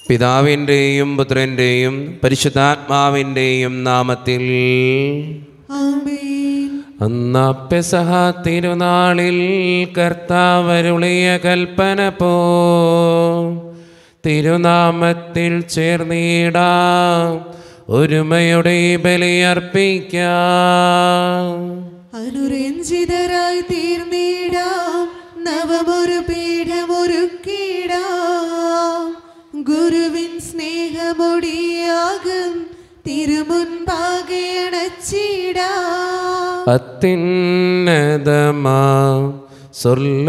പിതാവിൻ്റെയും പുത്രൻ്റെയും പരിശുദ്ധാത്മാവിൻ്റെയും നാമത്തിൽ ആമേൻ. അന്നാ പെസഹ തിരുനാളിൽ കർത്താവരുളിയ കൽപ്പന പോ തിരുനാമത്തിൽ ചേർന്നിടാം, ഒരുമയുടെ ബലിയർപ്പിക്കാം. അനുരഞ്ജിതരായി തീർന്നിടാം, നവമൊരു പീഠമൊരുക്കിടാം. ഗുരുവിൻ സ്നേഹമൊടിയാകും തിരുമുൻപാകെ അണച്ചിടാം. അത്യുന്നതമാ സ്വർലോകത്തിൽ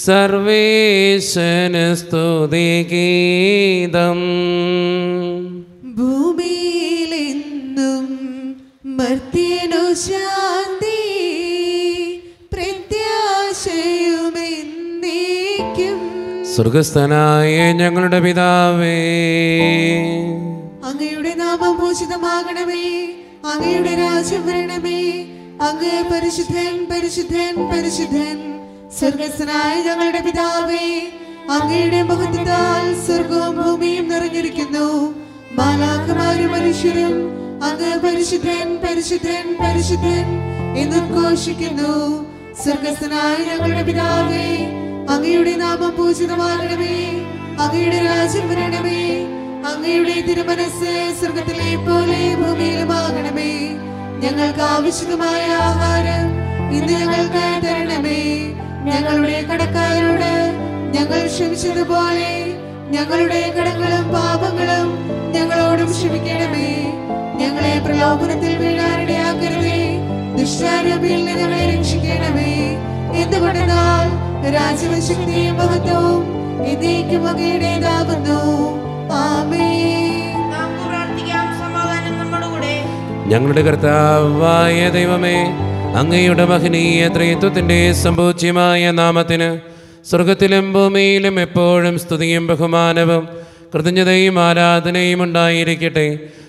സർവേശന സ്തുതിഗീതം. ഭൂമിയിലെന്നും മർത്യനു ശാന്തി, പ്രത്യാശയുമെന്നേക്കും. സ്വർഗസ്ഥനായ ഞങ്ങളുടെ പിതാവേ, അങ്ങയുടെ നാമം പൂജിതമാകണമേ, അങ്ങയുടെ രാജ്യം വരണമേ. അങ്ങ് പരിശുദ്ധൻ പരിശുദ്ധൻ പരിശുദ്ധൻ. സ്വർഗസ്ഥനായ ഞങ്ങളുടെ പിതാവേ, അങ്ങയുടെ മഹത്വത്താൽ സ്വർഗവും ഭൂമിയും നിറഞ്ഞിരിക്കുന്നു. മാലാഖമാരും മനുഷ്യരും അങ്ങ് പരിശുദ്ധൻ പരിശുദ്ധൻ പരിശുദ്ധൻ എന്നുദ്ഘോഷിക്കുന്നു. സ്വർഗസ്ഥനായ ഞങ്ങളുടെ പിതാവേ, അങ്ങയുടെ നാമം പൂജിതമാകണമേ, അങ്ങയുടെ രാജ്യം വരണമേ. അങ്ങയുടെ തിരുമനസ്സ് സ്വർഗത്തിലെ പോലെ ഭൂമിയിലുമാകണമേ. ഞങ്ങൾക്ക് ആവശ്യമായ ആഹാരം ഇന്ന് ഞങ്ങൾക്ക് തരണമേ. ഞങ്ങളുടെ കടക്കാരോട് ഞങ്ങൾ ക്ഷമിച്ചതുപോലെ ഞങ്ങളുടെ കടങ്ങളും പാപങ്ങളും ഞങ്ങളോടും ക്ഷമിക്കണമേ. ഞങ്ങളെ പ്രലോഭനത്തിൽ വീഴാനിടയാക്കരുതേ, ദുഷ്ടാരൂപിയിൽ നിന്ന് ഞങ്ങളെ രക്ഷിക്കണമേ. എന്തുകൊണ്ടെന്നാൽ രാജ്യവും ശക്തിയും മഹത്വവും എന്നേക്കും അങ്ങയുടേതാകുന്നു. ആമേൻ. നമുക്ക് പ്രാർത്ഥിക്കാം. സമാധാനം നമ്മുടെ കൂടെ. ഞങ്ങളുടെ കർത്താവായ ദൈവമേ, അങ്ങയുടെ മഹനീയ ത്രിത്വത്തിൻ്റെ സമ്പൂജ്യമായ നാമത്തിന് സ്വർഗത്തിലും ഭൂമിയിലും എപ്പോഴും സ്തുതിയും ബഹുമാനവും കൃതജ്ഞതയും ആരാധനയും ഉണ്ടായിരിക്കട്ടെ.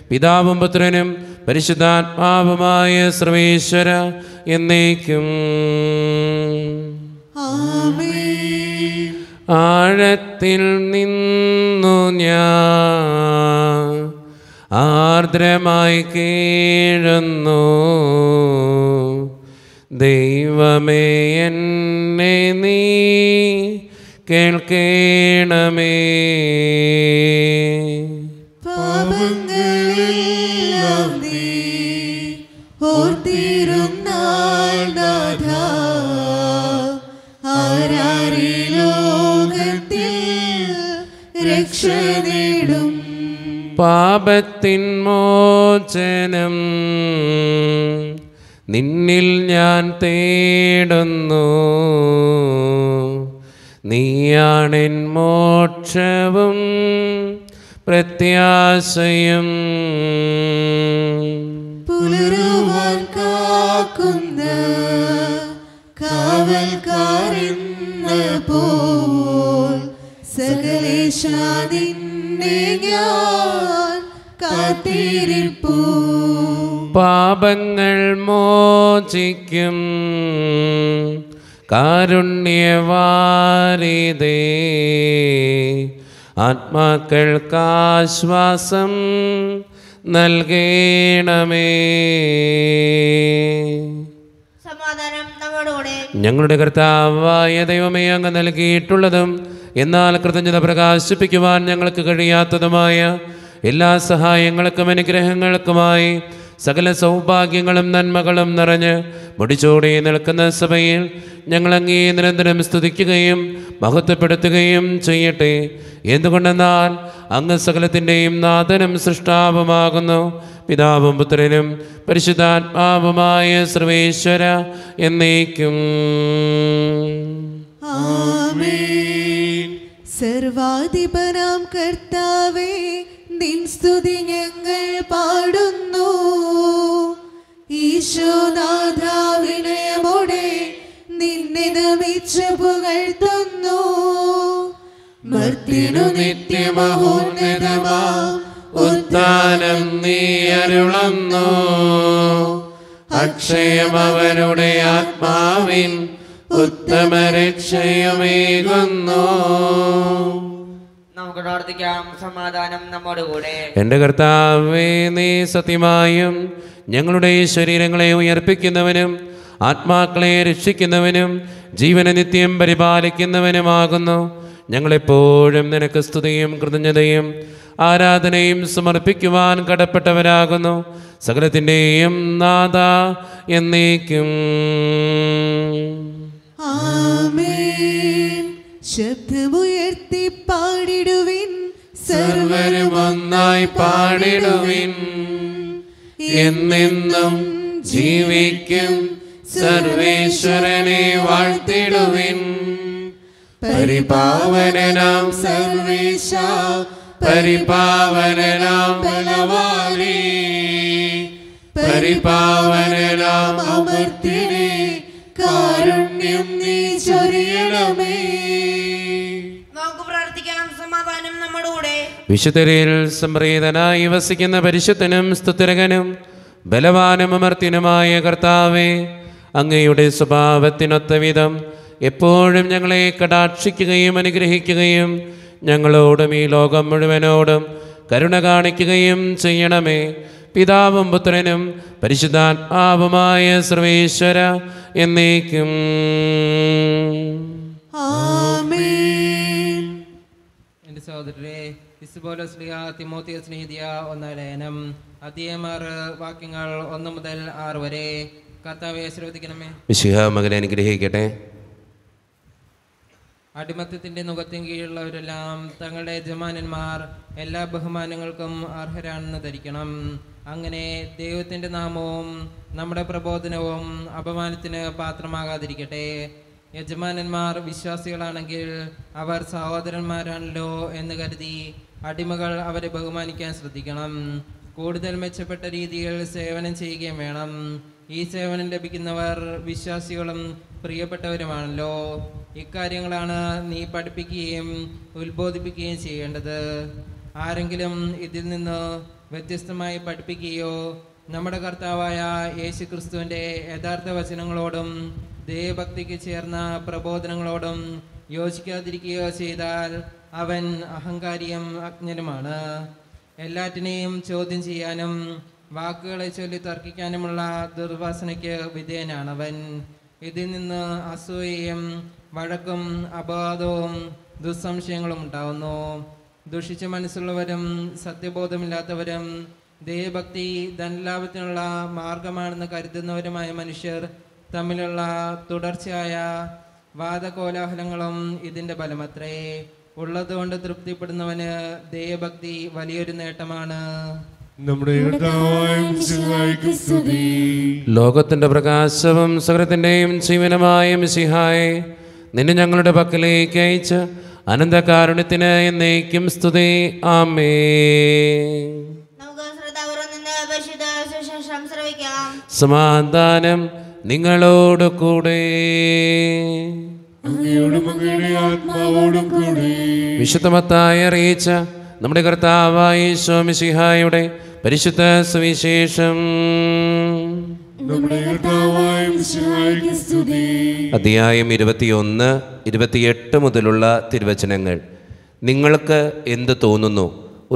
പിതാവും പുത്രനും പരിശുദ്ധാത്മാവുമായ സർവേശ്വര എന്നേക്കും. ആമേൻ. ആഴത്തിൽ നിന്നു ഞാൻ ആർദ്രമായി കീഴുന്നു, ദൈവമേ എന്നെ നീ കേൾക്കണമേ. പാപങ്ങളെല്ലാം നീ ഓർത്തിരുന്നാൽ നാഥാ, ആരാരീ ലോകത്തിൽ രക്ഷ നേടും. പാപത്തിൻ മോചനം നിന്നിൽ ഞാൻ തേടുന്നു, നീയാണെൻ മോക്ഷവും പ്രത്യാശയും. പുലരുവാൻ കാക്കുന്ന കാവൽക്കാരെന്ന പോൽ സകലേശാ നിന്നെ ഞാൻ കാത്തിരിപ്പൂ. പാപങ്ങൾ മോചിക്കും കാരുണ്യവാരിതേ, ആത്മാക്കൾക്കാശ്വാസം നൽകണമേ. സമാധാനം നമ്മുടെ കൂടെ. ഞങ്ങളുടെ കർത്താവായ ദൈവമേ, അങ്ങ് നൽകിയിട്ടുള്ളതും എന്നാൽ കൃതജ്ഞത പ്രകാശിപ്പിക്കുവാൻ ഞങ്ങൾക്ക് കഴിയാത്തതുമായ എല്ലാ സഹായങ്ങൾക്കും അനുഗ്രഹങ്ങൾക്കുമായി സകല സൗഭാഗ്യങ്ങളും നന്മകളും നിറഞ്ഞ് മുടിച്ചോടി നിൽക്കുന്ന സഭയിൽ ഞങ്ങളങ്ങേ നിരന്തരം സ്തുതിക്കുകയും മഹത്വപ്പെടുത്തുകയും ചെയ്യട്ടെ. എന്തുകൊണ്ടെന്നാൽ അങ്ങ് സകലത്തിൻ്റെയും നാഥനും സൃഷ്ടാവുമാകുന്നു. പിതാവും പുത്രനും പരിശുദ്ധാത്മാവുമായ സർവേശ്വര എന്നേക്കും. ആമേൻ. സർവാധിപനാം കർത്താവേ, നിൻ സ്തുതി ഞങ്ങൾ പാടുന്നു. ഈശോനാഥാ, വിനയമോടെ നിന്നെ നമിച്ചു പുകഴ്ത്തുന്നു. മർത്യനു നിത്യമഹോന്നതമാം ഉത്ഥാനം നീ അരുളുന്നു. അക്ഷയമവരുടെ ആത്മാവിൻ ഉത്തമരക്ഷയുമേകുന്നു. നമുക്ക് പ്രാർത്ഥിക്കാം. സമാധാനം നമ്മോടുകൂടെ. എൻ്റെ കർത്താവേ, നീ സത്യമായും ഞങ്ങളുടെ ശരീരങ്ങളെ ഉയർപ്പിക്കുന്നവനും ആത്മാക്കളെ രക്ഷിക്കുന്നവനും ജീവനെ നിത്യം പരിപാലിക്കുന്നവനുമാകുന്നു. ഞങ്ങളെപ്പോഴും നിനക്ക് സ്തുതിയും കൃതജ്ഞതയും ആരാധനയും സമർപ്പിക്കുവാൻ കടപ്പെട്ടവരാകുന്നു. സകലത്തിൻ്റെയും നാഥ എന്നേക്കും. ആമേൻ. ശബ്ദമുയർത്തി പാടിടുവിൻ, സർവരും ഒന്നായി പാടിടുവിൻ. എന്നെന്നും ജീവിക്കും സർവേശ്വരനെ വാഴ്ത്തിടുവിൻ. പരിപാവനനാം സർവേശ, പരിപാവനനാം ബലവാനേ, പരിപാവനനാം അമർത്തിനെ കാരുണ്യം നീ ചൊരിയണമേ. നമുക്ക് പ്രാർത്ഥിക്കാം. സമാധാനം നമ്മോടുകൂടെ. വിശുദ്ധരിൽ സംപ്രീതനായി വസിക്കുന്ന പരിശുദ്ധനും സ്തുതിരകനും ബലവാനും അമർത്തിനുമായ കർത്താവേ, അങ്ങയുടെ സ്വഭാവത്തിനൊത്ത വിധം എപ്പോഴും ഞങ്ങളെ കടാക്ഷിക്കുകയും അനുഗ്രഹിക്കുകയും ഞങ്ങളോടും ഈ ലോകം മുഴുവനോടും കരുണ കാണിക്കുകയും ചെയ്യണമേ. പിതാവും പുത്രനും പരിശുദ്ധാത്മാവുമായ സർവേശ്വര എന്നേക്കും. ആമേൻ. എൻ്റെ സഹോദരരെ, ഇസ്ബോലോസ് സ്ലീഹ തിമോത്തിയോസിന് എഴുതിയ 1 ലേഖനം അധ്യായം 6 വാക്യങ്ങൾ 1 മുതൽ 6 വരെ. കർത്താവെ ആശീർവദിക്കണമേ. മിശിഹ മകനെ അനുഗ്രഹിക്കട്ടെ. അടിമത്തത്തിൻ്റെ നുകത്തിന് കീഴുള്ളവരെല്ലാം തങ്ങളുടെ യജമാനന്മാർ എല്ലാ ബഹുമാനങ്ങൾക്കും അർഹരാണെന്ന് ധരിക്കണം. അങ്ങനെ ദൈവത്തിൻ്റെ നാമവും നമ്മുടെ പ്രബോധനവും അപമാനത്തിന് പാത്രമാകാതിരിക്കട്ടെ. യജമാനന്മാർ വിശ്വാസികളാണെങ്കിൽ അവർ സഹോദരന്മാരാണല്ലോ എന്ന് കരുതി അടിമകൾ അവരെ ബഹുമാനിക്കാൻ ശ്രദ്ധിക്കണം. കൂടുതൽ മെച്ചപ്പെട്ട രീതിയിൽ സേവനം ചെയ്യുകയും വേണം. ഈ സേവനം ലഭിക്കുന്നവർ വിശ്വാസികളും പ്രിയപ്പെട്ടവരുമാണല്ലോ. ഇക്കാര്യങ്ങളാണ് നീ പഠിപ്പിക്കുകയും ഉത്ബോധിപ്പിക്കുകയും ചെയ്യേണ്ടത്. ആരെങ്കിലും ഇതിൽ നിന്ന് വ്യത്യസ്തമായി പഠിപ്പിക്കുകയോ നമ്മുടെ കർത്താവായ യേശു ക്രിസ്തുവിൻ്റെ യഥാർത്ഥ വചനങ്ങളോടും ദൈവഭക്തിക്ക് ചേർന്ന പ്രബോധനങ്ങളോടും യോജിക്കാതിരിക്കുകയോ ചെയ്താൽ അവൻ അഹങ്കാരിയും അജ്ഞനുമാണ്. എല്ലാറ്റിനെയും ചോദ്യം ചെയ്യാനും വാക്കുകളെ ചൊല്ലി തർക്കിക്കാനുമുള്ള ദുർവാസനയ്ക്ക് വിധേയനാണവൻ. ഇതിൽ നിന്ന് അസൂയയും വഴക്കും അപവാദവും ദുസ്സംശയങ്ങളും ഉണ്ടാവുന്നു. ദുഷിച്ച മനസ്സുള്ളവരും സത്യബോധമില്ലാത്തവരും ദൈവഭക്തി ധനലാഭത്തിനുള്ള മാർഗമാണെന്ന് കരുതുന്നവരുമായ മനുഷ്യർ തമ്മിലുള്ള തുടർച്ചയായ വാദകോലാഹലങ്ങളും ഇതിൻ്റെ ഫലമത്രേ. ഉള്ളതുകൊണ്ട് തൃപ്തിപ്പെടുന്നവന് ദൈവഭക്തി വലിയൊരു നേട്ടമാണ്. നമ്മുടെ ലോകത്തിന്റെ പ്രകാശവും സകലത്തിന്റെയും ജീവനുമായ മിശിഹായെ, നിന്നെ ഞങ്ങളുടെ പക്കലേക്ക് അയച്ച് അനന്തകാരുണ്യത്തിന് എന്നേക്കും സ്തുതി. ആമേൻ. നമുക്ക് ശ്രദ്ധാപൂർവ്വം നിന്ന് പരിശുദ്ധ സുവിശേഷം ശ്രവിക്കാം. സമാധാനം നിങ്ങളോട് കൂടെ. വിശുദ്ധ മത്തായി അറിയിച്ച നമ്മുടെ കർത്താവായ യേശു മിശിഹായുടെ പരിശുദ്ധ സുവിശേഷം. അധ്യായം 21, 28 മുതലുള്ള തിരുവചനങ്ങൾ. നിങ്ങൾക്ക് എന്ത് തോന്നുന്നു?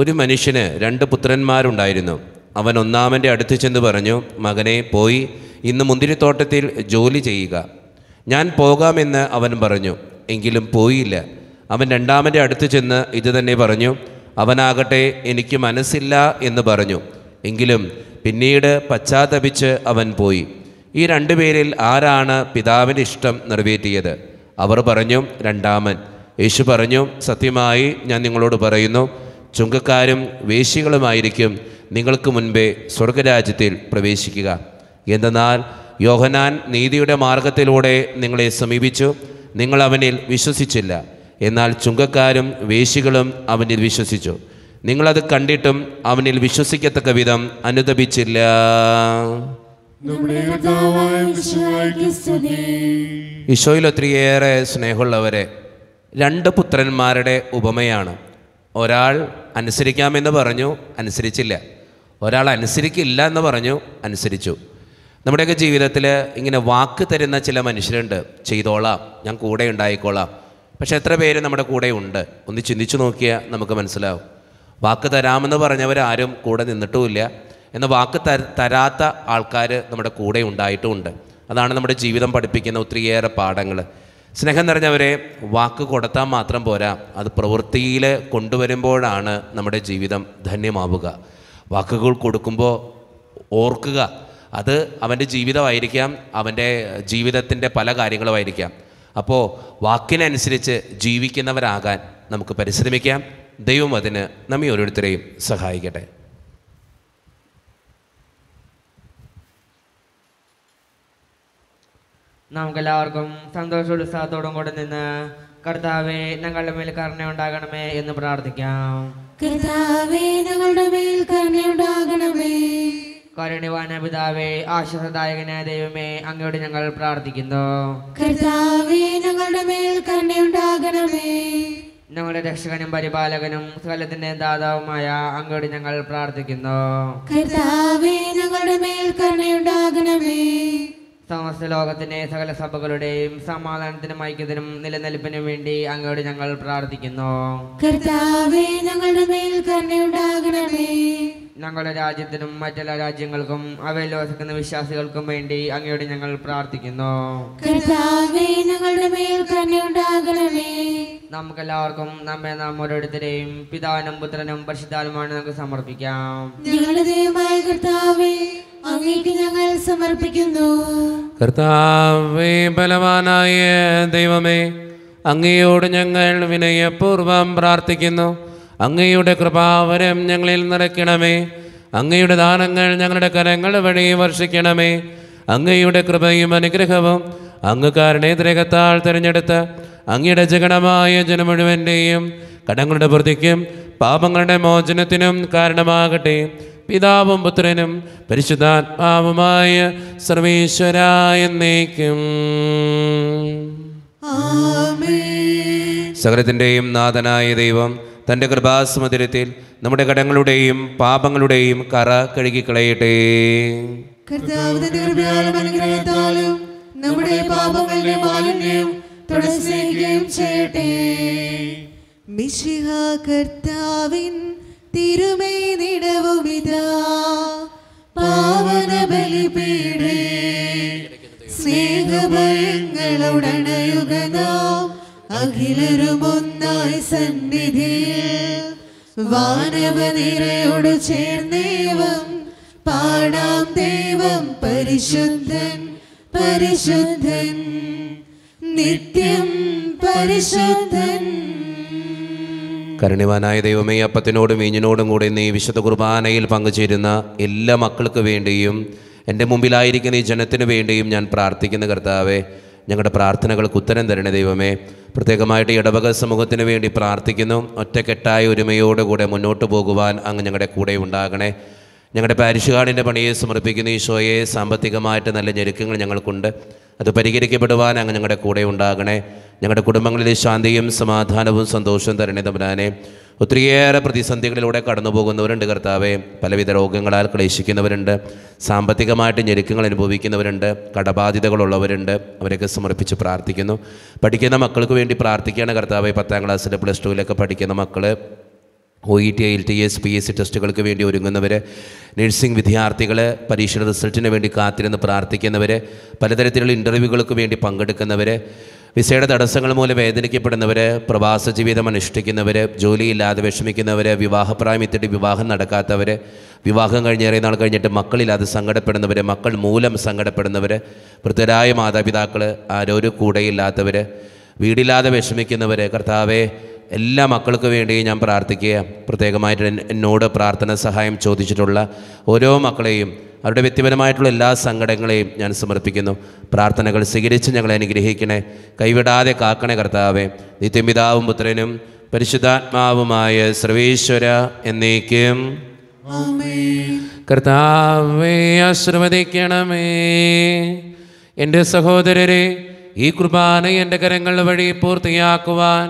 ഒരു മനുഷ്യന് 2 പുത്രന്മാരുണ്ടായിരുന്നു. അവൻ ഒന്നാമൻ്റെ അടുത്ത് ചെന്ന് പറഞ്ഞു, മകനെ, പോയി ഇന്ന് മുന്തിരിത്തോട്ടത്തിൽ ജോലി ചെയ്യുക. ഞാൻ പോകാമെന്ന് അവൻ പറഞ്ഞു. എങ്കിലും പോയില്ല. അവൻ രണ്ടാമൻ്റെ അടുത്ത് ചെന്ന് ഇത് തന്നെ പറഞ്ഞു. അവനാകട്ടെ, എനിക്ക് മനസ്സില്ല എന്ന് പറഞ്ഞു. എങ്കിലും പിന്നീട് പശ്ചാത്തപിച്ച് അവൻ പോയി. ഈ 2 പേരിൽ ആരാണ് പിതാവിൻ്റെ ഇഷ്ടം നിറവേറ്റിയത്? അവർ പറഞ്ഞു, രണ്ടാമൻ. യേശു പറഞ്ഞു, സത്യമായി ഞാൻ നിങ്ങളോട് പറയുന്നു, ചുങ്കക്കാരും വേശ്യകളുമായിരിക്കും നിങ്ങൾക്ക് മുൻപേ സ്വർഗരാജ്യത്തിൽ പ്രവേശിക്കുക. എന്തെന്നാൽ യോഹന്നാൻ നീതിയുടെ മാർഗത്തിലൂടെ നിങ്ങളെ സമീപിച്ചു, നിങ്ങൾ അവനിൽ വിശ്വസിച്ചില്ല. എന്നാൽ ചുങ്കക്കാരും വേശ്യകളും അവനിൽ വിശ്വസിച്ചു. നിങ്ങളത് കണ്ടിട്ടും അവനിൽ വിശ്വസിക്കത്തക്ക വിധം അനുതപിച്ചില്ല. ഈശോയിൽ ഒത്തിരിയേറെ സ്നേഹമുള്ളവരെ, 2 പുത്രന്മാരുടെ ഉപമയാണ്. ഒരാൾ അനുസരിക്കാമെന്ന് പറഞ്ഞു, അനുസരിച്ചില്ല. ഒരാൾ അനുസരിക്കില്ല എന്ന് പറഞ്ഞു, അനുസരിച്ചു. നമ്മുടെയൊക്കെ ജീവിതത്തിൽ ഇങ്ങനെ വാക്ക് തരുന്ന ചില മനുഷ്യരുണ്ട്. ചെയ്തോളാം, ഞാൻ കൂടെ ഉണ്ടായിക്കോളാം. പക്ഷെ എത്ര പേര് നമ്മുടെ കൂടെ ഉണ്ട്? ഒന്ന് ചിന്തിച്ചു നോക്കിയാൽ നമുക്ക് മനസ്സിലാവും. വാക്ക് തരാമെന്ന് പറഞ്ഞവരാരും കൂടെ നിന്നിട്ടുമില്ല. എന്നാൽ വാക്ക് തരാത്ത ആൾക്കാർ നമ്മുടെ കൂടെ ഉണ്ടായിട്ടുമുണ്ട്. അതാണ് നമ്മുടെ ജീവിതം പഠിപ്പിക്കുന്ന ഒത്തിരിയേറെ പാഠങ്ങൾ. സ്നേഹം നിറഞ്ഞവരെ, വാക്ക് കൊടുത്താൽ മാത്രം പോരാ, അത് പ്രവൃത്തിയിൽ കൊണ്ടുവരുമ്പോഴാണ് നമ്മുടെ ജീവിതം ധന്യമാവുക. വാക്കുകൾ കൊടുക്കുമ്പോൾ ഓർക്കുക, അത് അവൻ്റെ ജീവിതമായിരിക്കാം, അവൻ്റെ ജീവിതത്തിൻ്റെ പല കാര്യങ്ങളുമായിരിക്കാം. അപ്പോൾ വാക്കിനനുസരിച്ച് ജീവിക്കുന്നവരാകാൻ നമുക്ക് പരിശ്രമിക്കാം. ദൈവം അതിന് നമ്മെ ഓരോരുത്തരെയും സഹായിക്കട്ടെ. നമുക്കെല്ലാവർക്കും സന്തോഷോത്സാഹത്തോടും കൂടെ നിന്ന് കർത്താവേ ഞങ്ങളുടെ മേൽ കരുണയുണ്ടാകണമേ എന്ന് പ്രാർത്ഥിക്കാം. കർത്താവേ ഞങ്ങളുടെ മേൽ കരുണയുണ്ടാകണമേ. കാരുണ്യവാന പിതാവേ, ആശ്വാസദായകനായ ദൈവമേ, അങ്ങയോട് ഞങ്ങൾ പ്രാർത്ഥിക്കുന്നു. കർത്താവേ ഞങ്ങളുടെ മേൽ കരുണയുണ്ടാകണമേ. ഞങ്ങളുടെ രക്ഷകനും പരിപാലകനും സകലത്തിന്റെ ദാതാവുമായ അങ്ങയോട് ഞങ്ങൾ പ്രാർത്ഥിക്കുന്നു. കർത്താവേ ഞങ്ങളുടെ മേൽ കരുണയുണ്ടാകണമേ. സമസ്ത ലോകത്തിന്റെ സകല സഭകളുടെയും സമാധാനത്തിനും ഐക്യത്തിനും നിലനിൽപ്പിനും വേണ്ടി അങ്ങയോട് ഞങ്ങൾ പ്രാർത്ഥിക്കുന്നു. കർത്താവേ ഞങ്ങളുടെ മേൽ കരുണയുണ്ടാകണമേ. ഞങ്ങളുടെ രാജ്യത്തിനും മറ്റെല്ലാ രാജ്യങ്ങൾക്കും അവയിൽ വസിക്കുന്ന വിശ്വാസികൾക്കും വേണ്ടി അങ്ങയോട് ഞങ്ങൾ പ്രാർത്ഥിക്കുന്നു. കർത്താവേ ഞങ്ങളുടെ മേൽ കരുണയുണ്ടാകണമേ. നമുക്കെല്ലാവർക്കും നാം ഓരോരുത്തരെയും പിതാവിനും പുത്രനും പരിശുദ്ധാത്മാവിനും നമുക്ക് സമർപ്പിക്കാം. ഞങ്ങളുടെ ദൈവമായ കർത്താവേ, അങ്ങേക്ക് ഞങ്ങൾ സമർപ്പിക്കുന്നു. കർത്താവേ, ബലവാനായ ദൈവമേ, അങ്ങയോട് ഞങ്ങൾ വിനയപൂർവം പ്രാർത്ഥിക്കുന്നു. അങ്ങയുടെ കൃപാവരം ഞങ്ങളിൽ നിറയ്ക്കണമേ. അങ്ങയുടെ ദാനങ്ങൾ ഞങ്ങളുടെ കരങ്ങൾ വഴി വർഷിക്കണമേ. അങ്ങയുടെ കൃപയും അനുഗ്രഹവും അങ്ങ് കാരുണ്യത്തിരകത്താൽ തിരഞ്ഞെടുത്ത് അങ്ങയുടെ ജഗണമായ ജനം മുഴുവൻ്റെയും കടങ്ങളുടെ വൃദ്ധിക്കും പാപങ്ങളുടെ മോചനത്തിനും കാരണമാകട്ടെ. പിതാവും പുത്രനും പരിശുദ്ധാത്മാവുമായ സർവീശ്വരായ എന്നേക്കും. സകലത്തിൻ്റെയും നാഥനായ ദൈവം തൻ്റെ കൃപാസമുദ്രത്തിൽ നമ്മുടെ കടങ്ങളുടെയും പാപങ്ങളുടെയും കറ കഴുകിക്കളയട്ടെ. കർത്താവ് തന്റെ കൃപയാലും അനുഗ്രഹത്താലും നമ്മുടെ പാപങ്ങളുടെ മാലിന്യം തുടച്ചുനീക്കുകയും ചെയ്യട്ടെ. മിശിഹ കർത്താവിൻ തിരുമേനിടവുമിതാ പാവന ബലിപീഠേ, സ്നേഹഭയങ്ങളുടണയുക നാം അഖിലരുമൊന്നായി സന്നിധിയിൽ വാനവനിരയോട് ചേർന്നേവം പാടാം. ദൈവം പരിശുദ്ധൻ പരിശുദ്ധൻ നിത്യം പരിശുദ്ധൻ. കരുണ്യവാനായ ദൈവമേ, അപ്പത്തിനോടും വീഞ്ഞിനോടും കൂടെ ഇന്ന് ഈ വിശുദ്ധ കുർബാനയിൽ പങ്കുചേരുന്ന എല്ലാ മക്കൾക്ക് വേണ്ടിയും എൻ്റെ മുമ്പിലായിരിക്കുന്ന ഈ ജനത്തിനു വേണ്ടിയും ഞാൻ പ്രാർത്ഥിക്കുന്ന കർത്താവേ, ഞങ്ങളുടെ പ്രാർത്ഥനകൾക്ക് ഉത്തരം തരണേ ദൈവമേ. പ്രത്യേകമായിട്ട് ഇടവക സമൂഹത്തിന് വേണ്ടി പ്രാർത്ഥിക്കുന്നു. ഒറ്റക്കെട്ടായ ഒരുമയോടുകൂടെ മുന്നോട്ട് പോകുവാൻ അങ്ങ് ഞങ്ങളുടെ കൂടെ ഉണ്ടാകണേ. ഞങ്ങളുടെ പാരിഷുകാടിൻ്റെ പണിയെ സമർപ്പിക്കുന്ന ഈശോയെ, സാമ്പത്തികമായിട്ട് നല്ല ഞെരുക്കങ്ങൾ ഞങ്ങൾക്കുണ്ട്. അത് പരിഹരിക്കപ്പെടുവാൻ അങ്ങ് ഞങ്ങളുടെ കൂടെ ഉണ്ടാകണേ. ഞങ്ങളുടെ കുടുംബങ്ങളിൽ ശാന്തിയും സമാധാനവും സന്തോഷവും തരണേ തമ്പുരാനെ. ഒത്തിരിയേറെ പ്രതിസന്ധികളിലൂടെ കടന്നു പോകുന്നവരുണ്ട് കർത്താവെ. പലവിധ രോഗങ്ങളാൽ ക്ലേശിക്കുന്നവരുണ്ട്, സാമ്പത്തികമായിട്ട് ഞെരുക്കങ്ങൾ അനുഭവിക്കുന്നവരുണ്ട്, കടബാധ്യതകളുള്ളവരുണ്ട്. അവരൊക്കെ സമർപ്പിച്ച് പ്രാർത്ഥിക്കുന്നു. പഠിക്കുന്ന മക്കൾക്ക് വേണ്ടി പ്രാർത്ഥിക്കുകയാണ് കർത്താവെ. 10ാം ക്ലാസ്സിൽ പ്ലസ് 2 പഠിക്കുന്ന മക്കൾ, OET, IELTS, PSC ടെസ്റ്റുകൾക്ക് വേണ്ടി ഒരുങ്ങുന്നവർ, നഴ്സിംഗ് വിദ്യാർത്ഥികൾ, പരീക്ഷയുടെ റിസൾട്ടിന് വേണ്ടി കാത്തിരുന്ന് പ്രാർത്ഥിക്കുന്നവർ, പലതരത്തിലുള്ള ഇൻ്റർവ്യൂകൾക്ക് വേണ്ടി പങ്കെടുക്കുന്നവർ, വിസയുടെ തടസ്സങ്ങൾ മൂലം വേദനിക്കപ്പെടുന്നവർ, പ്രവാസ ജീവിതം അനുഷ്ഠിക്കുന്നവർ, ജോലിയില്ലാതെ വിഷമിക്കുന്നവർ, വിവാഹപ്രായമെത്തിയിട്ട് വിവാഹം നടക്കാത്തവർ, വിവാഹം കഴിഞ്ഞേറെ നാൾ കഴിഞ്ഞിട്ട് മക്കളില്ലാതെ സങ്കടപ്പെടുന്നവർ, മക്കൾ മൂലം സങ്കടപ്പെടുന്നവർ, വൃദ്ധരായ മാതാപിതാക്കൾ, ആരോരും കൂടെയില്ലാത്തവർ, വീടില്ലാതെ വിഷമിക്കുന്നവർ, കർത്താവെ എല്ലാ മക്കൾക്ക് വേണ്ടി ഞാൻ പ്രാർത്ഥിക്കുക. പ്രത്യേകമായിട്ട് എന്നോട് പ്രാർത്ഥന സഹായം ചോദിച്ചിട്ടുള്ള ഓരോ മക്കളെയും അവരുടെ വ്യക്തിപരമായിട്ടുള്ള എല്ലാ സങ്കടങ്ങളെയും ഞാൻ സമർപ്പിക്കുന്നു. പ്രാർത്ഥനകൾ സ്വീകരിച്ച് ഞങ്ങളെ അനുഗ്രഹിക്കണേ, കൈവിടാതെ കാക്കണേ കർത്താവെ. നിത്യപിതാവും പുത്രനും പരിശുദ്ധാത്മാവുമായ സർവേശ്വര എന്നേക്കും. കർത്താവെ ആശീർവദിക്കണമേ. എൻ്റെ സഹോദരരെ, ഈ കുർബാന എൻ്റെ കരങ്ങൾ വഴി പൂർത്തിയാക്കുവാൻ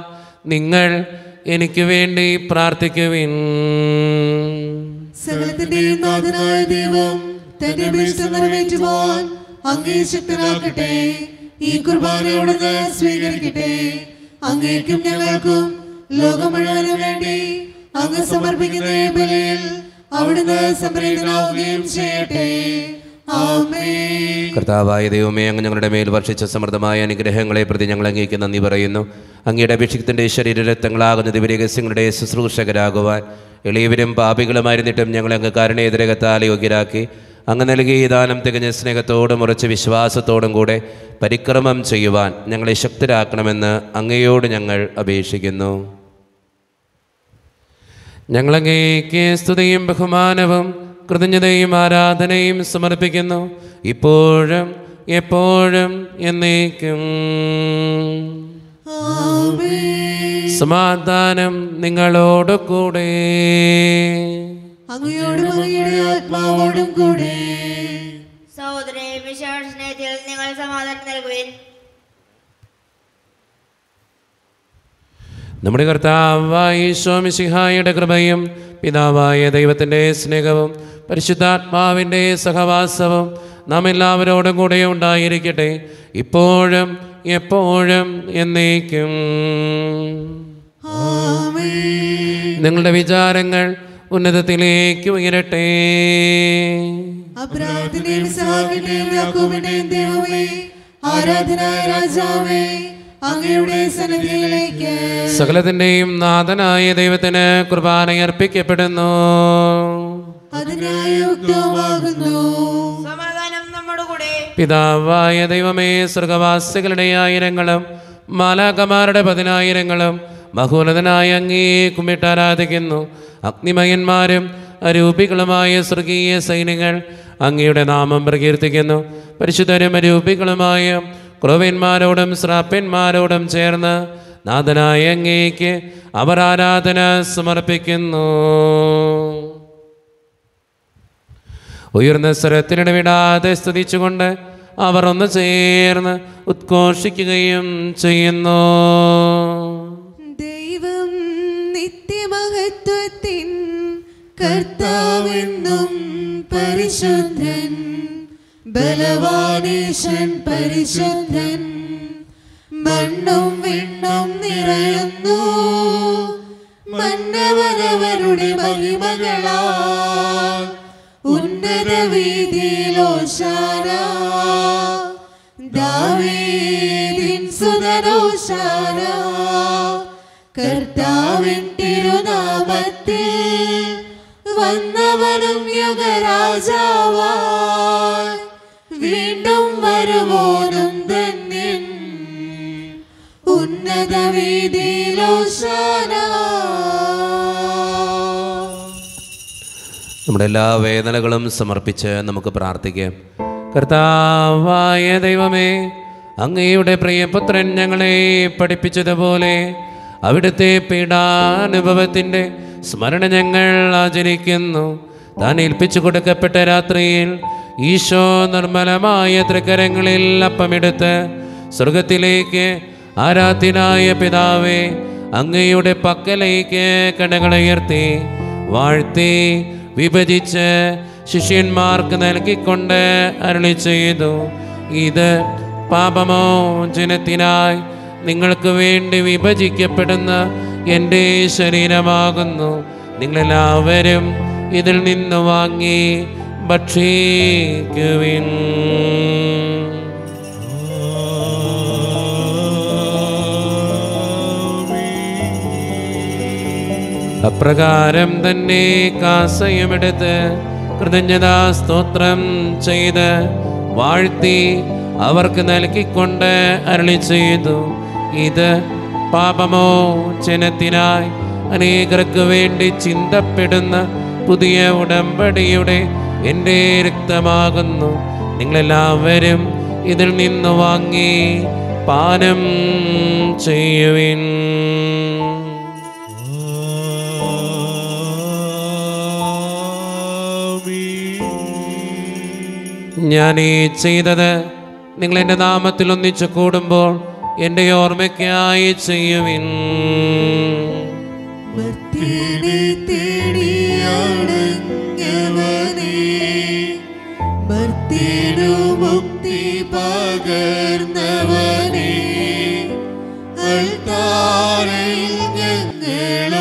നിങ്ങൾ എനിക്ക് വേണ്ടി പ്രാർത്ഥിക്കുവിൻ. സകലത്തിന്റെയും നാഥനായ ദൈവം തന്റെ അപേക്ഷ നിറവേറ്റുവാൻ അങ്ങേ ശക്തനാക്കട്ടെ. ഈ കുർബാനയോടൊന്ന് സ്വീകരിക്കട്ടെ. അങ്ങേക്കും ഞങ്ങൾക്കും ലോകം മുഴുവനും വേണ്ടി അങ്ങ് സമർപ്പിക്കുന്ന ഈ ബലിയിൽ അവിടുന്ന് സംപ്രീതനാവുകയും ചെയ്യട്ടെ. ആമേൻ. കർത്താവായ ദൈവമേ, അങ്ങ് ഞങ്ങളുടെ മേൽ വർഷിച്ച സമൃദ്ധമായ അനുഗ്രഹങ്ങളെ പ്രതി ഞങ്ങൾ അങ്ങേക്ക് നന്ദി പറയുന്നു. അങ്ങയുടെ അഭിഷിക്തൻ്റെ ശരീരരക്തങ്ങളാകുന്ന ദിവ്യരഹസ്യങ്ങളുടെ ശുശ്രൂഷകരാകുവാൻ എളിയവരും പാപികളുമായിരുന്നിട്ടും ഞങ്ങളെ അങ്ങ് കാരുണ്യതിരകത്താൽ യോഗ്യരാക്കി. അങ്ങ് നൽകിയ ഈ ദാനം തികഞ്ഞ സ്നേഹത്തോടും ഉറച്ച വിശ്വാസത്തോടും കൂടെ പരിക്രമം ചെയ്യുവാൻ ഞങ്ങളെ ശക്തരാക്കണമെന്ന് അങ്ങയോട് ഞങ്ങൾ അപേക്ഷിക്കുന്നു. ഞങ്ങളങ്ങേക്ക് സ്തുതിയും ബഹുമാനവും കൃതജ്ഞതയും ആരാധനയും സമർപ്പിക്കുന്നു, ഇപ്പോഴും എപ്പോഴും എന്നേക്കും. സമാധാനം നിങ്ങളോട് കൂടെ. അങ്ങയോടും അങ്ങയുടെ ആത്മാവോടും കൂടെ. സഹോദരേ, വിശേഷ സ്നേഹത്തിൽ നിങ്ങൾ സമാധാനം നൽകുവിൻ. നമ്മുടെ കർത്താവായ ഈശോ മിശിഹായുടെ കൃപയും പിതാവായ ദൈവത്തിൻ്റെ സ്നേഹവും പരിശുദ്ധാത്മാവിൻ്റെ സഹവാസവും നാം എല്ലാവരോടും കൂടെ ഉണ്ടായിരിക്കട്ടെ, ഇപ്പോഴും എപ്പോഴും എന്നേക്കും. നിങ്ങളുടെ വിചാരങ്ങൾ ഉന്നതത്തിലേക്ക് ഉയരട്ടെ. അബ്രാഹത്തിന്റെയും ഇസ്ഹാക്കിന്റെയും യാക്കോബിന്റെയും ദൈവമേ, ആരാധനായ രാജാവേ, അങ്ങയുടെ സന്നിധിയിലേക്ക് സകലത്തിന്റെയും നാഥനായ ദൈവത്തിന് കുർബാന അർപ്പിക്കപ്പെടുന്നു. അതിനായി യുക്തമാകുന്നു. സമാധാനം നമ്മുടെ കൂടെ. പിതാവായ ദൈവമേ, സ്വർഗവാസികളുടെ ആയിരങ്ങളും മാലാഖമാരുടെ 10,000ങ്ങളും മഹോന്നതനായ അങ്ങേ കുമ്മിട്ട് ആരാധിക്കുന്നു. അഗ്നിമയന്മാരും അരൂപികളുമായ സ്വർഗീയ സൈന്യങ്ങൾ അങ്ങയുടെ നാമം പ്രകീർത്തിക്കുന്നു. പരിശുദ്ധരും അരൂപികളുമായ ക്രോവന്മാരോടും ശ്രാപ്പന്മാരോടും ചേർന്ന് നാഥനായ അങ്ങേക്ക് അവർ ആരാധന സമർപ്പിക്കുന്നു. ഉയർന്ന സ്വരത്തിനിടവിടാതെ സ്തുതിച്ചുകൊണ്ട് അവർ ഒന്ന് ചേർന്ന് ഉദ്ഘോഷിക്കുകയും ചെയ്യുന്നു. ദൈവം നിത്യമഹത്വത്തിൻ കർത്താവെന്നും പരിശുദ്ധൻ, ബലവാനീശൻ പരിശുദ്ധൻ. മണ്ണും വിണ്ണും നിറയുന്നു മന്നവനവരുടെ മഹിമകളാൽ. ഉന്നത വീതിയിൽ ഹോശാന, ദാവീദിൻ സുതൻ ഹോശാന. കർത്താവിൻ തിരുനാമത്തിൽ വന്നവനും യുഗരാജാവായി വീണ്ടും വരുവോനും ധന്യൻ. ഉന്നത വീതിയിൽ ഹോശാന. നമ്മുടെ എല്ലാ വേദനകളും സമർപ്പിച്ച് നമുക്ക് പ്രാർത്ഥിക്കാം. കർത്താവായ ദൈവമേ, അങ്ങയുടെ പ്രിയപുത്രൻ ഞങ്ങളെ പഠിപ്പിച്ചതുപോലെ അവിടുത്തെ പീഡാനുഭവത്തിൻ്റെ സ്മരണ ഞങ്ങൾ ആചരിക്കുന്നു. താൻ ഏൽപ്പിച്ചു കൊടുക്കപ്പെട്ട രാത്രിയിൽ ഈശോ നിർമ്മലമായ തൃക്കരങ്ങളിൽ അപ്പമെടുത്ത് സ്വർഗത്തിലേക്ക് ആരാധ്യനായ പിതാവേ, അങ്ങയുടെ പക്കലേക്ക് കണ്ണുകളുയർത്തി വാഴ്ത്തി വിഭജിച്ച് ശിഷ്യന്മാർക്ക് നൽകിക്കൊണ്ട് അരുളി ചെയ്തു, ഇത് പാപമോചനത്തിനായി നിങ്ങൾക്ക് വേണ്ടി വിഭജിക്കപ്പെടുന്ന എൻ്റെ ശരീരമാകുന്നു. നിങ്ങളെല്ലാവരും ഇതിൽ നിന്ന് വാങ്ങി ഭക്ഷിക്കുവിൻ. അപ്രകാരം തന്നെ കാസയുമെടുത്ത് കൃതജ്ഞതാ സ്തോത്രം ചെയ്ത് വാഴ്ത്തി അവർക്ക് നൽകിക്കൊണ്ട് അരുളി ചെയ്തു, ഇത് പാപമോചനത്തിനായി അനേകർക്ക് വേണ്ടി ചിന്തപ്പെടുന്ന പുതിയ ഉടമ്പടിയുടെ എൻ്റെ രക്തമാകുന്നു. നിങ്ങളെല്ലാവരും ഇതിൽ നിന്ന് വാങ്ങി പാനം ചെയ്യുവിൻ. ഞാനീ ചെയ്തത് നിങ്ങൾ എൻ്റെ നാമത്തിൽ ഒന്നിച്ചു കൂടുമ്പോൾ എൻ്റെ ഓർമ്മയ്ക്കായി ചെയ്യുവിൻ. ഭക്തിനെ തേടിയടങ്ങവനേ, പകർന്നവനെ അൾത്താരയിൽ ഞങ്ങളോർക്കുന്നു.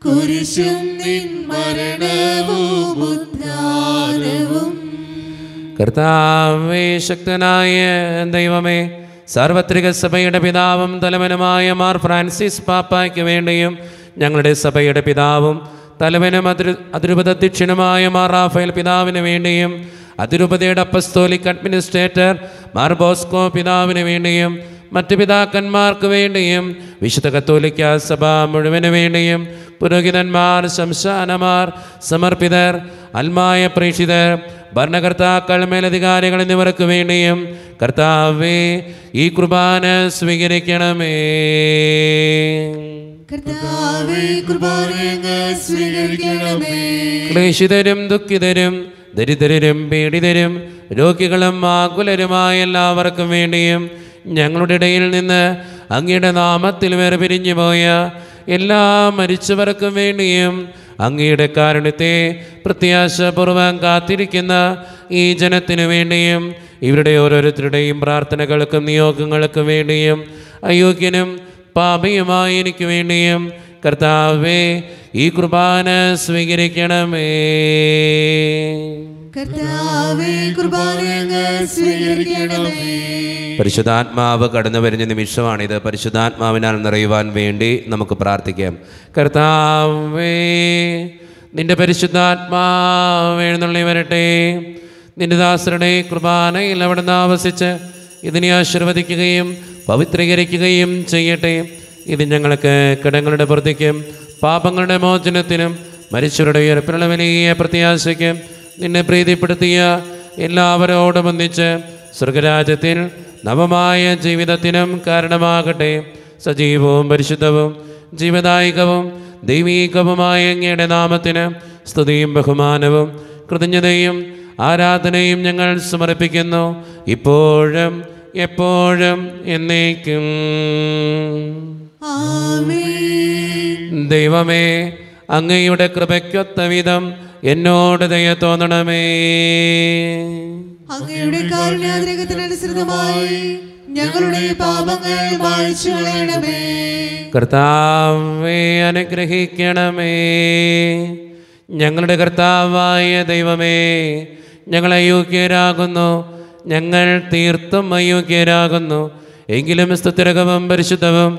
കുരിശും നിൻ മരണവും ഉദ്ധാരവും. കർത്താവേ, ശക്തനായ ദൈവമേ, സാർവത്രിക സഭയുടെ പിതാവും തലവനുമായ മാർ ഫ്രാൻസിസ് പാപ്പായ്ക്ക് വേണ്ടിയും ഞങ്ങളുടെ സഭയുടെ പിതാവും തലവനും അതിരൂപതധ്യക്ഷനുമായ മാർ റാഫേൽ പിതാവിന് വേണ്ടിയും അതിരൂപതയുടെ അപ്പസ്തോലിക് അഡ്മിനിസ്ട്രേറ്റർ മാർ ബോസ്കോ പിതാവിന് വേണ്ടിയും മറ്റ് പിതാക്കന്മാർക്ക് വേണ്ടിയും വിശുദ്ധ കത്തോലിക്ക സഭ മുഴുവന് വേണ്ടിയും പുരോഹിതന്മാർ, ശംശാനമാർ, സമർപ്പിതർ, അൽമായ പ്രേക്ഷിതർ, ഭരണകർത്താക്കൾ, മേലധികാരികൾ എന്നിവർക്ക് വേണ്ടിയും കർത്താവേ ഈ കുർബാന സ്വീകരിക്കണമേ. കർത്താവേ, കുർബാന സ്വീകരിക്കണമേ. ക്ലേശിതരും ദുഃഖിതരും ദരിദ്രരും പീഡിതരും രോഗികളും ആകുലരുമായ എല്ലാവർക്കും വേണ്ടിയും ഞങ്ങളുടെ ഇടയിൽ നിന്ന് അങ്ങയുടെ നാമത്തിൽ വേർപിരിഞ്ഞു പോയ എല്ലാ മരിച്ചവർക്കും വേണ്ടിയും അങ്ങയുടെ കാരുണ്യത്തെ പ്രത്യാശപൂർവ്വം കാത്തിരിക്കുന്ന ഈ ജനത്തിനു വേണ്ടിയും ഇവരുടെ ഓരോരുത്തരുടെയും പ്രാർത്ഥനകൾക്കും നിയോഗങ്ങൾക്കും വേണ്ടിയും അയോഗ്യനും പാപിയുമായ എനിക്ക് വേണ്ടിയും കർത്താവേ ഈ കുർബാന സ്വീകരിക്കണമേ. കർത്താവേ, കുർബാന സ്വീകരിക്കണമേ. പരിശുദ്ധാത്മാവ് കടന്നു വരുന്ന നിമിഷമാണിത്. പരിശുദ്ധാത്മാവിനാൽ നിറയുവാൻ വേണ്ടി നമുക്ക് പ്രാർത്ഥിക്കാം. കർത്താവേ, നിന്റെ പരിശുദ്ധാത്മാവ് എഴുന്നള്ളി വരട്ടെ. നിന്റെ ദാസരുടെ കുർബാനയിൽ അവിടുന്ന് ആവസിച്ച് ഇതിനെ ആശീർവദിക്കുകയും പവിത്രീകരിക്കുകയും ചെയ്യട്ടെ. ഇത് ഞങ്ങൾക്ക് കടങ്ങളുടെ പ്രതിക്കും പാപങ്ങളുടെ മോചനത്തിനും മരിച്ചവരുടെ ഉയർപ്പിനുള്ള വലിയ പ്രത്യാശയ്ക്കും നിന്നെ പ്രീതിപ്പെടുത്തിയ എല്ലാവരോടും ഒന്നിച്ച് സ്വർഗരാജ്യത്തിൽ നവമായ ജീവിതത്തിനും കാരണമാകട്ടെ. സജീവവും പരിശുദ്ധവും ജീവദായകവും ദൈവീകവുമായ അങ്ങയുടെ നാമത്തിന് സ്തുതിയും ബഹുമാനവും കൃതജ്ഞതയും ആരാധനയും ഞങ്ങൾ സമർപ്പിക്കുന്നു, ഇപ്പോഴും എപ്പോഴും എന്നേക്കും. ദൈവമേ, അങ്ങയുടെ കൃപയ്ക്കൊത്ത വിധം എന്നോട് ദയ തോന്നണമേ. അങ്ങയുടെ കാരുണ്യാതിരകത്തിനനുസൃതമായി ഞങ്ങളുടെ പാപങ്ങൾ മായ്ച്ചു കളയണമേ. കർത്താവേ, അനുഗ്രഹിക്കണമേ. ഞങ്ങളുടെ കർത്താവായ ദൈവമേ, ഞങ്ങൾ അയോഗ്യരാകുന്നു, ഞങ്ങൾ തീർത്തും അയോഗ്യരാകുന്നു. എങ്കിലും സ്തുത്യർഹവും പരിശുദ്ധവും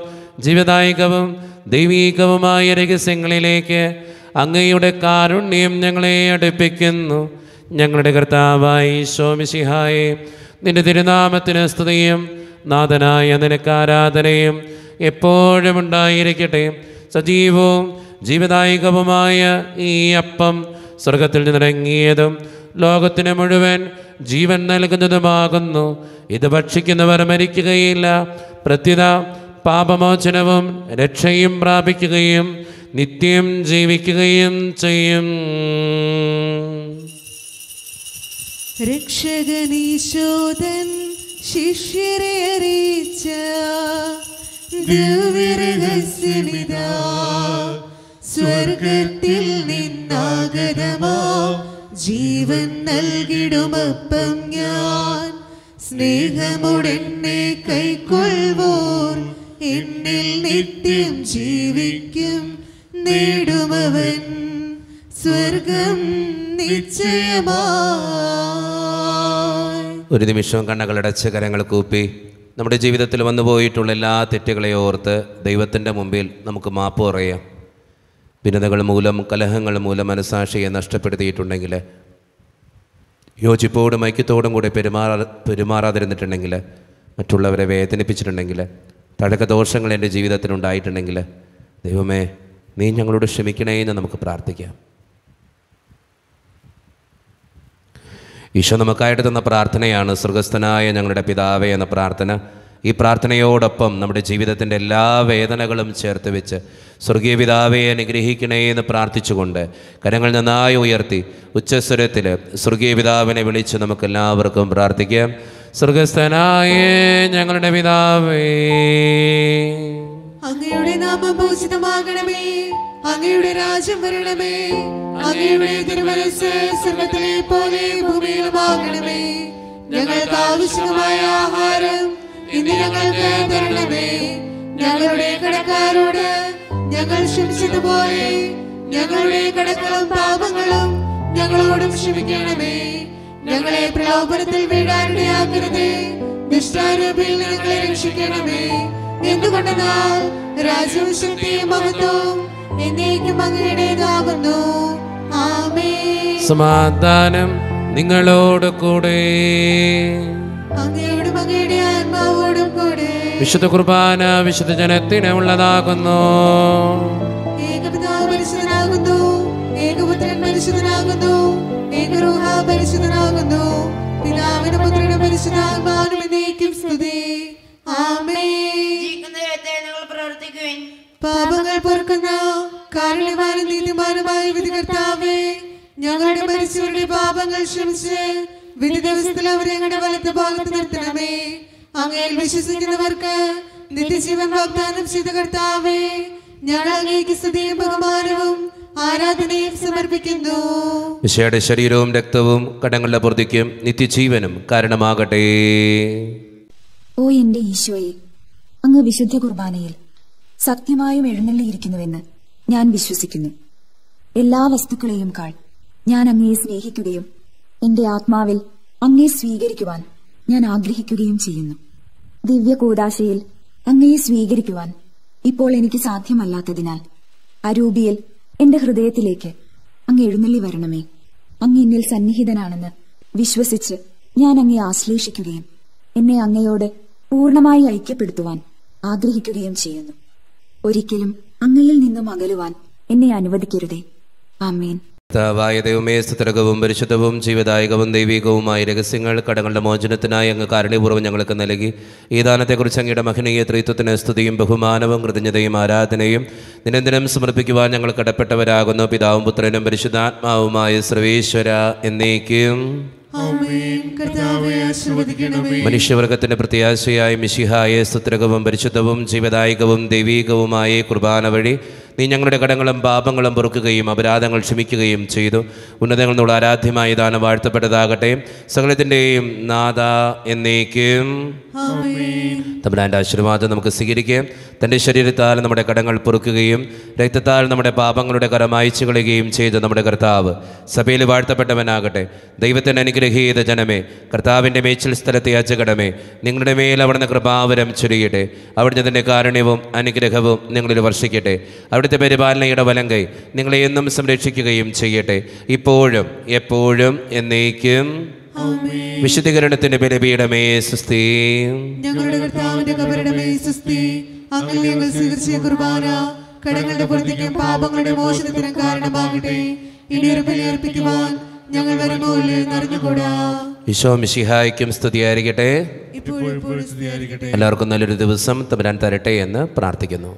ജീവദായകവും ദൈവീകവുമായ രഹസ്യങ്ങളിലേക്ക് അങ്ങയുടെ കാരുണ്യം ഞങ്ങളെ അടുപ്പിക്കുന്നു. ഞങ്ങളുടെ കർത്താവായി ഈശോ മിശിഹായേ, നിന്റെ തിരുനാമത്തിന് സ്തുതിയും നാഥനായ നിനക്ക് ആരാധനയും എപ്പോഴും ഉണ്ടായിരിക്കട്ടെ. സജീവവും ജീവദായകവുമായ ഈ അപ്പം സ്വർഗത്തിൽ നിന്നിറങ്ങിയതും ലോകത്തിന് മുഴുവൻ ജീവൻ നൽകുന്നതുമാകുന്നു. ഇത് ഭക്ഷിക്കുന്നവർ മരിക്കുകയില്ല, പ്രത്യുത പാപമോചനവും രക്ഷയും പ്രാപിക്കുകയും നിത്യം ജീവിക്കുകയും ചെയ്യും. രക്ഷകനീശോദൻ ശിഷ്യരെ അറിയിച്ച ദിവ്യരഹസ്യമിതാ, സ്വർഗത്തിൽ നിന്നാഗതമാ ജീവൻ നൽകിടുമപ്പം ഞാൻ. സ്നേഹമുടെന്നെ കൈക്കൊള്ളുവോർ എന്നിൽ നിത്യം ജീവിക്കും, നേടുമവൻ സ്വർഗം നിശ്ചയമായി. ഒരു നിമിഷം കണ്ണുകളടച്ച് കരങ്ങൾ കൂപ്പി നമ്മുടെ ജീവിതത്തിൽ വന്നു പോയിട്ടുള്ള എല്ലാ തെറ്റുകളെ ഓർത്ത് ദൈവത്തിൻ്റെ മുമ്പിൽ നമുക്ക് മാപ്പ് പറയാം. ഭിന്നതകൾ മൂലം കലഹങ്ങൾ മൂലം മനസാക്ഷിയെ നഷ്ടപ്പെടുത്തിയിട്ടുണ്ടെങ്കിൽ, യോജിപ്പോടും ഐക്യത്തോടും കൂടി പെരുമാറാതിരുന്നിട്ടുണ്ടെങ്കിൽ, മറ്റുള്ളവരെ വേദനിപ്പിച്ചിട്ടുണ്ടെങ്കിൽ, പഴക്കദോഷങ്ങൾ എൻ്റെ ജീവിതത്തിലുണ്ടായിട്ടുണ്ടെങ്കിൽ, ദൈവമേ നീ ഞങ്ങളോട് ക്ഷമിക്കണേ എന്ന് നമുക്ക് പ്രാർത്ഥിക്കാം. ഈശോ നമുക്കായിട്ട് തന്ന പ്രാർത്ഥനയാണ് സ്വർഗസ്ഥനായ ഞങ്ങളുടെ പിതാവേ എന്ന പ്രാർത്ഥന. ഈ പ്രാർത്ഥനയോടൊപ്പം നമ്മുടെ ജീവിതത്തിൻ്റെ എല്ലാ വേദനകളും ചേർത്ത് വെച്ച് സ്വർഗീയ പിതാവേ അനുഗ്രഹിക്കണേ എന്ന് പ്രാർത്ഥിച്ചുകൊണ്ട് കരങ്ങൾ നന്നായി ഉയർത്തി ഉച്ചസ്വരത്തിൽ സ്വർഗീയ പിതാവിനെ വിളിച്ച് നമുക്കെല്ലാവർക്കും പ്രാർത്ഥിക്കാം. സ്വർഗസ്ഥനായ ഞങ്ങളുടെ പിതാവേ, അങ്ങയുടെ നാമം പൂജിതമാകണമേ. അങ്ങയുടെ രാജ്യം വരണമേ. അങ്ങയുടെ തിരുമനസ്സ് സ്വർഗ്ഗത്തിലെ പോലെ ഭൂമിയിലുമാകണമേ. ഞങ്ങൾക്ക് ആവശ്യമായ ആഹാരം ഇന്ന് ഞങ്ങൾക്ക് തരണമേ. ഞങ്ങളുടെ കടക്കാരോട് ഞങ്ങൾ ക്ഷമിച്ചതുപോലെ ഞങ്ങളുടെ കടങ്ങളും പാപങ്ങളും ഞങ്ങളോടും ക്ഷമിക്കണമേ. ഞങ്ങളെ പ്രലോഭനത്തിൽ വീഴാനിടയാക്കരുതേ. ദുഷ്ടാരൂപിയിൽ ഞങ്ങളെ രക്ഷിക്കണമേ. എന്തുകൊണ്ടെന്നാൽ രാജ്യവും ശക്തിയും മഹത്വവും എന്നേക്കും അങ്ങയുടേതാകുന്നു. ആമേൻ. സമാധാനം നിങ്ങളോട് കൂടെ. അങ്ങയോടും അങ്ങയുടെ ആത്മാവോടും കൂടെ. വിശുദ്ധ കുർബാന വിശുദ്ധ ജനത്തിന് ഉള്ളതാകുന്നു. ഏകപിതാവ് പരിശുദ്ധനാകുന്നു, ഏകപുത്രൻ പരിശുദ്ധനാകുന്നു, ഏകരൂഹ പരിശുദ്ധനാകുന്നു. പിതാവിനും പുത്രനും പരിശുദ്ധാത്മാവിനും എന്നേക്കും സ്തുതി. ആമേൻ. ജീവിക്കുന്ന ദൈവത്തെ നിങ്ങൾ പ്രവർത്തിക്കുവിൻ. പാപങ്ങൾ പൊറുക്കുന്ന കാരുണ്യവാനും നീതിമാനുമായ വിധികർത്താവേ, ഞങ്ങളുടെ മരിച്ചവരുടെ പാപങ്ങൾ ക്ഷമിച്ച് വിധി ദിവസത്തിൽ അവരെ ഞങ്ങളുടെ വലത്ത് ഭാഗത്ത് നിർത്തണമേ. അങ്ങയിൽ വിശ്വസിക്കുന്നവർക്ക് നിത്യജീവൻ വാഗ്ദാനം ചെയ്ത കർത്താവേ, ഞങ്ങൾ അങ്ങേക്ക് സ്തുതിയും ബഹുമാനവും ആരാധനയും സമർപ്പിക്കുന്നു. ഈശോയുടെ ശരീരവും രക്തവും കടങ്ങളുടെ പൂർത്തിക്കും നിത്യജീവനും കാരണമാകട്ടെ. ഓ എന്റെ ഈശോയെ, അങ്ങ് വിശുദ്ധ കുർബാനയിൽ സത്യമായും എഴുന്നള്ളിയിരിക്കുന്നുവെന്ന് ഞാൻ വിശ്വസിക്കുന്നു. എല്ലാ വസ്തുക്കളെയും കാൾ ഞാൻ അങ്ങയെ സ്നേഹിക്കുകയും എന്റെ ആത്മാവിൽ അങ്ങയെ സ്വീകരിക്കുവാൻ ഞാൻ ആഗ്രഹിക്കുകയും ചെയ്യുന്നു. ദിവ്യ കൂദാശയിൽ അങ്ങയെ സ്വീകരിക്കുവാൻ ഇപ്പോൾ എനിക്ക് സാധ്യമല്ലാത്തതിനാൽ അരൂപിയിൽ എന്റെ ഹൃദയത്തിലേക്ക് അങ്ങ് എഴുന്നള്ളി വരണമേ. അങ്ങ് എന്നിൽ സന്നിഹിതനാണെന്ന് വിശ്വസിച്ച് ഞാൻ അങ്ങയെ ആശ്ലേഷിക്കുകയും എന്നെ അങ്ങയോട് പൂർണ്ണമായി ഐക്യപ്പെടുത്തുവാൻ ആഗ്രഹിക്കുകയും ചെയ്യുന്നു. ഒരിക്കലും അങ്ങയിൽ നിന്നും അകലുവാൻ എന്നെ അനുവദിക്കരുതേ. ആമേൻ. കർത്താവായ ദൈവമേ, സ്തുതിർഹവും പരിശുദ്ധവും ജീവദായകവും ദൈവികവുമായ രഹസ്യങ്ങൾ കടങ്ങളുടെ മോചനത്തിനായി അങ്ങ് കാരുണ്യപൂർവ്വം ഞങ്ങൾക്ക് നൽകി. ഈ ദാനത്തെക്കുറിച്ച് അങ്ങയുടെ മഹനീയ ത്രിത്വത്തിന് സ്തുതിയും ബഹുമാനവും കൃതജ്ഞതയും ആരാധനയും നിരന്തരം സമർപ്പിക്കുവാൻ ഞങ്ങൾ കടപ്പെട്ടവരാകുന്നു. പിതാവും പുത്രനും പരിശുദ്ധാത്മാവുമായ സർവേശ്വര എന്നേക്കും. മനുഷ്യവർഗത്തിന്റെ പ്രത്യാശയായ മിശിഹായെ സ്തുതിർഹവും പരിശുദ്ധവും ജീവദായകവും ദൈവികവുമായ കുർബാന വഴി നീ ഞങ്ങളുടെ കടങ്ങളും പാപങ്ങളും പൊറുക്കുകയും അപരാധങ്ങൾ ക്ഷമിക്കുകയും ചെയ്തു. ഉന്നതങ്ങളിൽ നിന്നുള്ള ആരാധ്യമായ ദാനം വാഴ്ത്തപ്പെട്ടതാകട്ടെ. സകലത്തിൻ്റെയും നാഥ എന്നേക്കും. തമ്പുരാന്റെ ആശീർവാദം നമുക്ക് സ്വീകരിക്കുകയും തൻ്റെ ശരീരത്താൽ നമ്മുടെ കടങ്ങൾ പൊറുക്കുകയും രക്തത്താൽ നമ്മുടെ പാപങ്ങളുടെ കര മായ്ച്ചു കളയുകയും ചെയ്ത് നമ്മുടെ കർത്താവ് സഭയിൽ വാഴ്ത്തപ്പെട്ടവനാകട്ടെ. ദൈവത്തിൻ്റെ അനുഗ്രഹീത ജനമേ, കർത്താവിൻ്റെ മേച്ചിൽ സ്ഥലത്തെ യാചകടമേ, നിങ്ങളുടെ മേൽ അവിടുന്ന് കൃപാവരം ചൊരിയട്ടെ. അവിടുന്ന് തൻ്റെ കാരുണ്യവും അനുഗ്രഹവും നിങ്ങളിൽ വർഷിക്കട്ടെ. അവിടുത്തെ പരിപാലനയുടെ വലങ്കൈ നിങ്ങളെ എന്നും സംരക്ഷിക്കുകയും ചെയ്യട്ടെ, ഇപ്പോഴും എപ്പോഴും എന്നേക്കും. വിശുദ്ധീകരണത്തിന്റെ ബലിപീഠമേ സ്വസ്തി. ഞങ്ങളുടെ കർത്താവിന്റെ കബറിടമേ സ്വസ്തി. അങ്ങ് ഞങ്ങൾ സ്വീകരിച്ച കുർബാന കടങ്ങളുടെ പൊറുതിക്കും പാപങ്ങളുടെ മോചനത്തിനും കാരണമാകട്ടെ. ഇനിയൊരു ബലിയർപ്പിക്കുവാൻ ഞങ്ങൾ വരുമോ എന്നറിഞ്ഞുകൂടാ. ഈശോ മിശിഹായ്ക്കും സ്തുതിയായിരിക്കട്ടെ. ഇപ്പോഴും സ്തുതിയായിരിക്കട്ടെ. എല്ലാവർക്കും നല്ലൊരു ദിവസം തമ്പുരാൻ തരട്ടെ എന്ന് പ്രാർത്ഥിക്കുന്നു.